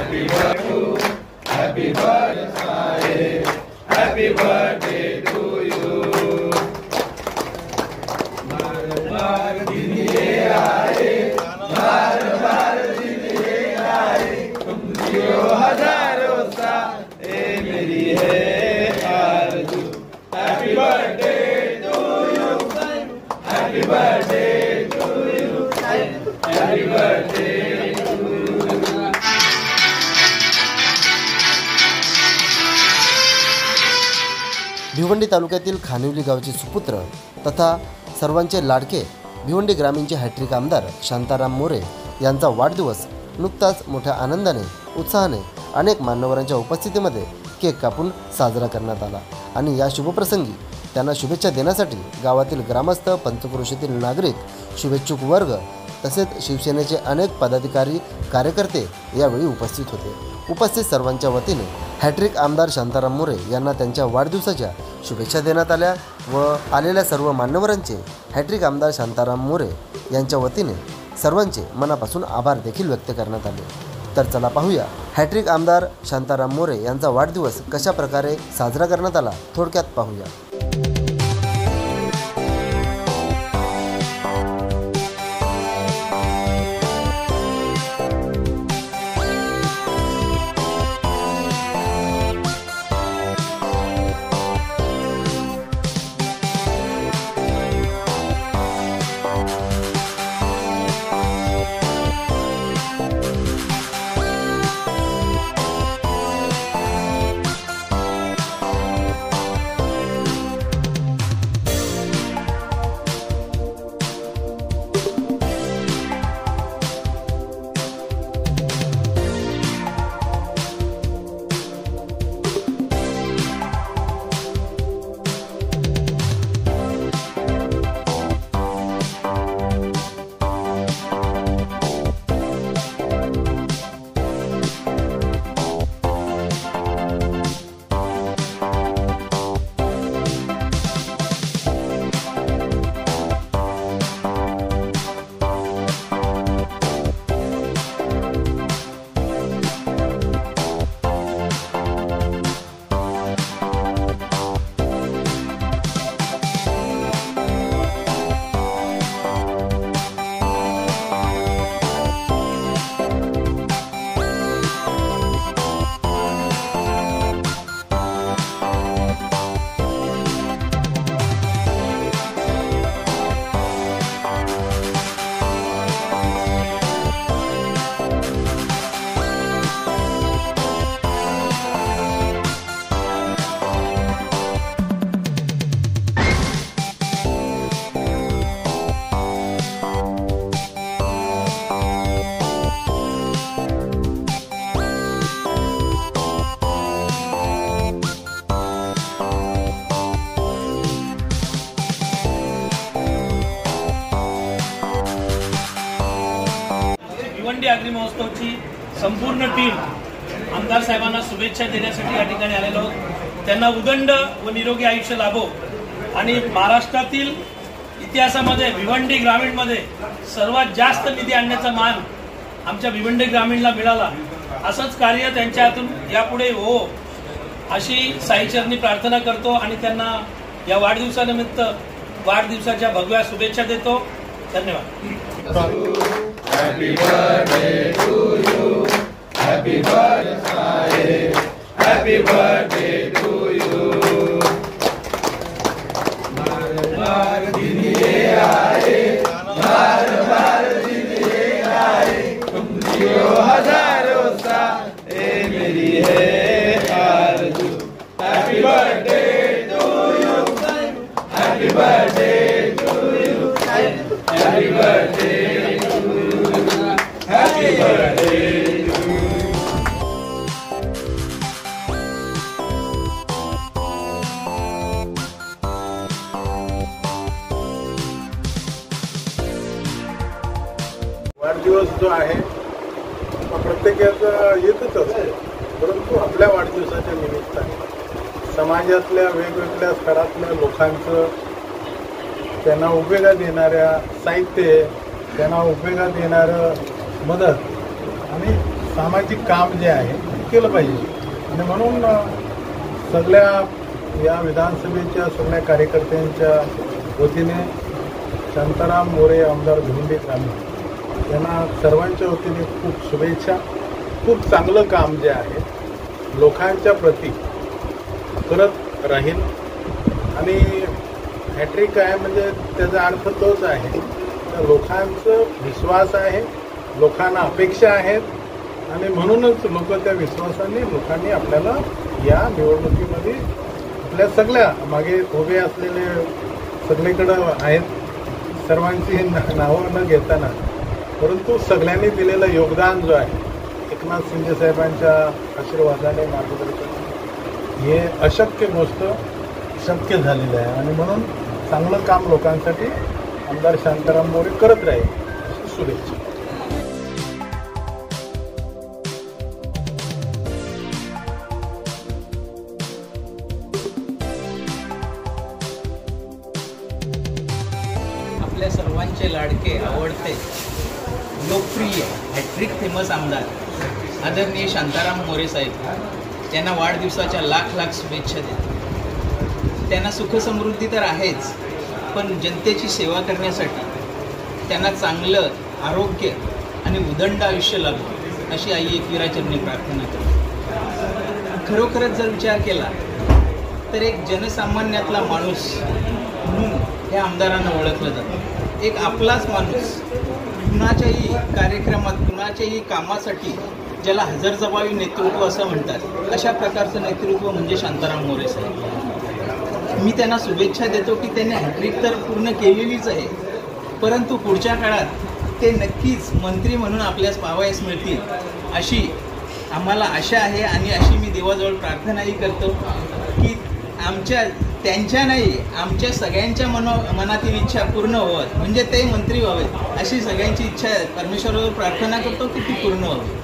Happy birthday, happy birthday, happy birthday to you. बार बार दिन ये आए, बार बार दिन ये आए, तुम जियो हजारों साल, ये मेरी है आरज़ू. Happy birthday to you, happy birthday to you, happy birthday. Bhiwandi तालुक्यातील खानिवली गावचे सुपुत्र तथा सर्वांचे लाडके भिवंडी ग्रामीणचे हॅट्रिक आमदार शांताराम मोरे यांचा वाढदिवस नुकताच मोठ्या आनंदाने उत्साहाने अनेक मान्यवरांच्या उपस्थितीमध्ये केक कापून साजरा करण्यात आला आणि या शुभप्रसंगी त्यांना शुभेच्छा देण्यासाठी गावातील ग्रामस्थ, पंचक्रोशीतील नागरिक, शुभेच्छुक वर्ग तसेच शिवसेनेचे अनेक पदाधिकारी, कार्यकर्ते यावेळी उपस्थित होते. उपस्थित सर्वांच्या वतीने हॅट्रिक आमदार शांताराम मोरे यांना त्यांच्या वाढदिवसाच्या शुभेच्छा देण्यात आल्या व आलेल्या सर्व मान्यवरांचे हॅट्रिक आमदार शांताराम मोरे यांच्या वतीने सर्वांचे मनापासून आभार देखील व्यक्त करण्यात आले. तर चला पाहूया हॅट्रिक आमदार शांताराम मोरे यांचा वाढदिवस कशा प्रकारे साजरा करण्यात आला, थोडक्यात पाहूया. भिवंडी अग्री महोत्सवची संपूर्ण टीम आमदार साहेबांना शुभेच्छा देण्यासाठी या ठिकाणी आलेलो आहोत. त्यांना उदंड व निरोगी आयुष्य लाभो आणि महाराष्ट्रातील इतिहासामध्ये भिवंडी ग्रामीणमध्ये सर्वात जास्त निधी आणण्याचा मान आमच्या भिवंडी ग्रामीणला मिळाला. असंच कार्य त्यांच्या हातून यापुढे हो अशी साईचरणी प्रार्थना करतो आणि त्यांना या वाढदिवसानिमित्त वाढदिवसाच्या भगव्या शुभेच्छा देतो. धन्यवाद. Happy birthday to you, happy birthday, happy birthday to you. बार बार दिन ये आए, बार बार दिन ये आए, तुम जियो हजारों साल, ये मेरी है आरज़ू. Happy birthday to you, happy birthday to you, happy birthday. Happy birthday to you. वाढदिवस जो आहे प्रत्येकाचा येतच असतो, परंतु आपल्या वाढदिवसाच्या निमित्ताने समाजातल्या वेगवेगळ्या स्तरातल्या लोकांचं त्यांना उपयोगात येणाऱ्या साहित्य, त्यांना उपयोगात येणारं मदत आणि सामाजिक काम जे आहे ते केलं पाहिजे आणि म्हणून सगळ्या या विधानसभेच्या सगळ्या कार्यकर्त्यांच्या वतीने शांताराम मोरे आमदार भिवंडी ग्रामीण यांना सर्वांच्या वतीने खूप शुभेच्छा. खूप चांगलं काम जे आहे लोकांच्या प्रती करत राहील आणि हॅट्रिक आहे म्हणजे त्याचा अर्थ तोच आहे. तर लोकांचं विश्वास आहे, लोकांना अपेक्षा आहेत आणि म्हणूनच लोक त्या विश्वासाने लोकांनी आपल्याला या निवडणुकीमध्ये आपल्या सगळ्या मागे उभे असलेले सगळीकडं आहेत, सर्वांची नावं न घेताना परंतु सगळ्यांनी दिलेलं योगदान जो आहे एकनाथ शिंदे साहेबांच्या आशीर्वादाने मार्गदर्शन हे अशक्य गोष्ट शक्य झालेलं आहे आणि म्हणून चांगलं काम लोकांसाठी आमदार शांताराम मोरे करत राहील अशी शुभेच्छा. आपल्या सर्वांचे लाडके आवडते लोकप्रिय हॅट्रिक फेमस आमदार आदरणीय शांताराम मोरे साहेब यांना वाढदिवसाच्या लाख लाख शुभेच्छा देतो. त्यांना सुखसमृद्धी तर आहेच, पण जनतेची सेवा करण्यासाठी त्यांना चांगलं आरोग्य आणि उदंड आयुष्य लाभो अशी आई एकविराचरणी प्रार्थना करतो. खरोखरच जर विचार केला तर एक जनसामान्यातला माणूस म्हणून ह्या आमदारांना ओळखलं जातं. एक आपलाच माणूस कुणाच्याही कार्यक्रमात कुणाच्याही कामासाठी ज्याला हजरजबाबी नेतृत्व असं म्हणतात अशा प्रकारचं नेतृत्व म्हणजे शांताराम मोरे साहेब. मी त्यांना शुभेच्छा देतो की त्यांनी हॅट्रिक तर पूर्ण केलेलीच आहे, परंतु पुढच्या काळात ते नक्कीच मंत्री म्हणून आपल्यास पाहावयास मिळतील अशी आम्हाला आशा आहे आणि अशी मी देवाजवळ प्रार्थनाही करतो की त्यांच्या नाही आमच्या सगळ्यांच्या मनातील इच्छा पूर्ण व्हावी, म्हणजे ते मंत्री व्हावेत अशी सगळ्यांची इच्छा आहे. परमेश्वरावर प्रार्थना करतो की ती पूर्ण व्हावी.